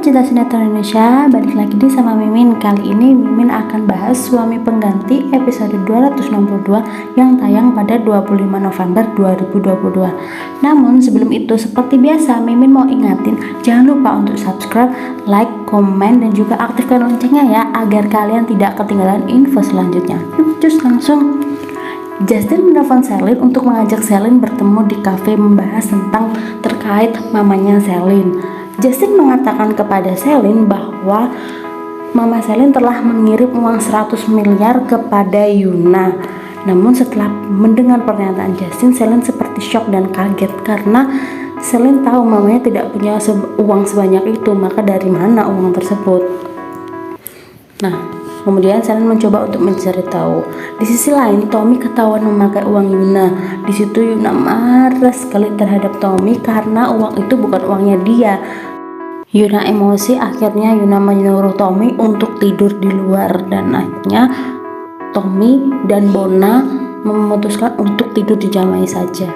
pecinta sinetron Indonesia, balik lagi nih sama Mimin. Kali ini Mimin akan bahas Suami Pengganti episode 262 yang tayang pada 25 November 2022. Namun sebelum itu, seperti biasa Mimin mau ingatin, jangan lupa untuk subscribe, like, komen, dan juga aktifkan loncengnya ya, agar kalian tidak ketinggalan info selanjutnya. Yuk cus langsung. Justin menelpon Selin untuk mengajak Selin bertemu di kafe membahas tentang terkait mamanya Selin. Justin mengatakan kepada Selin bahwa Mama Selin telah mengirim uang 100 miliar kepada Yuna. Namun setelah mendengar pernyataan Justin, Selin seperti shock dan kaget karena Selin tahu mamanya tidak punya uang sebanyak itu, maka dari mana uang tersebut? Nah, kemudian Selin mencoba untuk mencari tahu. Di sisi lain, Tommy ketahuan memakai uang Yuna. Di situ Yuna marah sekali terhadap Tommy karena uang itu bukan uangnya dia. Yuna emosi, akhirnya Yuna menyuruh Tommy untuk tidur di luar dan akhirnya Tommy dan Bona memutuskan untuk tidur di Jamai saja.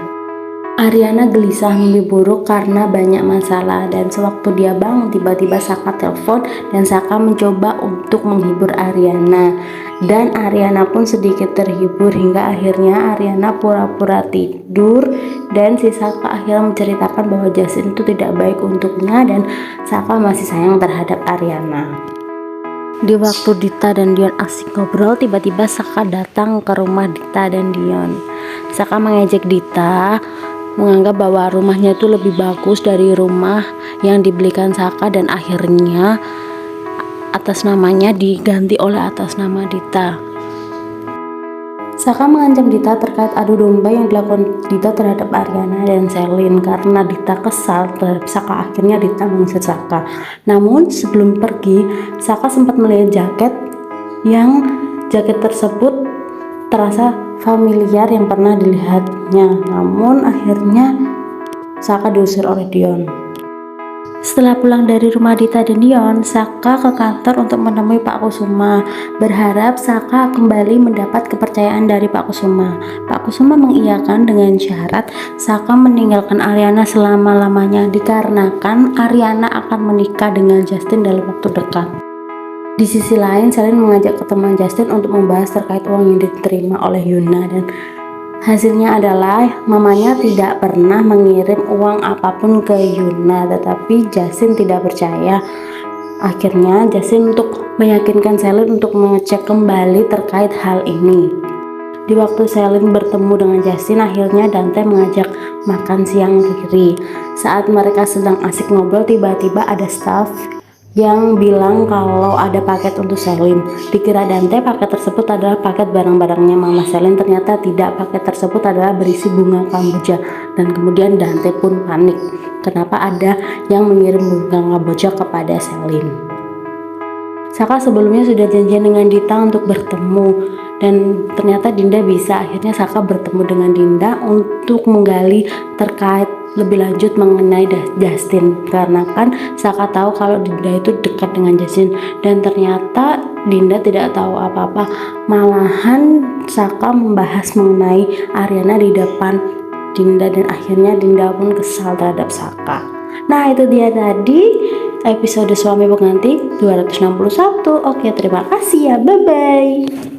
Ariana gelisah mimpi buruk karena banyak masalah dan sewaktu dia bangun tiba-tiba Saka telepon dan Saka mencoba untuk menghibur Ariana dan Ariana pun sedikit terhibur hingga akhirnya Ariana pura-pura tidur dan si Saka akhirnya menceritakan bahwa Justin itu tidak baik untuknya dan Saka masih sayang terhadap Ariana. Di waktu Dita dan Dion asik ngobrol, tiba-tiba Saka datang ke rumah Dita dan Dion. Saka mengejek Dita, menganggap bahwa rumahnya itu lebih bagus dari rumah yang dibelikan Saka dan akhirnya atas namanya diganti oleh atas nama Dita. Saka mengancam Dita terkait adu domba yang dilakukan Dita terhadap Ariana dan Selin. Karena Dita kesal terhadap Saka, akhirnya Dita mengusir Saka. Namun sebelum pergi, Saka sempat melihat jaket tersebut terasa familiar yang pernah dilihatnya. Namun akhirnya Saka diusir oleh Dion. Setelah pulang dari rumah Dita dan Dion, Saka ke kantor untuk menemui Pak Kusuma, berharap Saka kembali mendapat kepercayaan dari Pak Kusuma. Pak Kusuma mengiyakan dengan syarat Saka meninggalkan Ariana selama-lamanya dikarenakan Ariana akan menikah dengan Justin dalam waktu dekat. Di sisi lain, Selin mengajak ketemuan Justin untuk membahas terkait uang yang diterima oleh Yuna dan hasilnya adalah mamanya tidak pernah mengirim uang apapun ke Yuna, tetapi Justin tidak percaya. Akhirnya Justin untuk meyakinkan Selin untuk mengecek kembali terkait hal ini. Di waktu Selin bertemu dengan Justin, akhirnya Dante mengajak makan siang diri. Saat mereka sedang asik ngobrol, tiba-tiba ada staff yang bilang kalau ada paket untuk Selin. Dikira Dante paket tersebut adalah paket barang-barangnya Mama Selin, ternyata tidak. Paket tersebut adalah berisi bunga kamboja dan kemudian Dante pun panik. Kenapa ada yang mengirim bunga kamboja kepada Selin? Saka sebelumnya sudah janjian dengan Dita untuk bertemu dan ternyata Dinda bisa. Akhirnya Saka bertemu dengan Dinda untuk menggali terkait lebih lanjut mengenai Justin, karena kan Saka tahu kalau Dinda itu dekat dengan Justin dan ternyata Dinda tidak tahu apa-apa. Malahan Saka membahas mengenai Ariana di depan Dinda dan akhirnya Dinda pun kesal terhadap Saka. Nah, itu dia tadi episode Suami Pengganti 261. Oke, terima kasih ya, bye bye.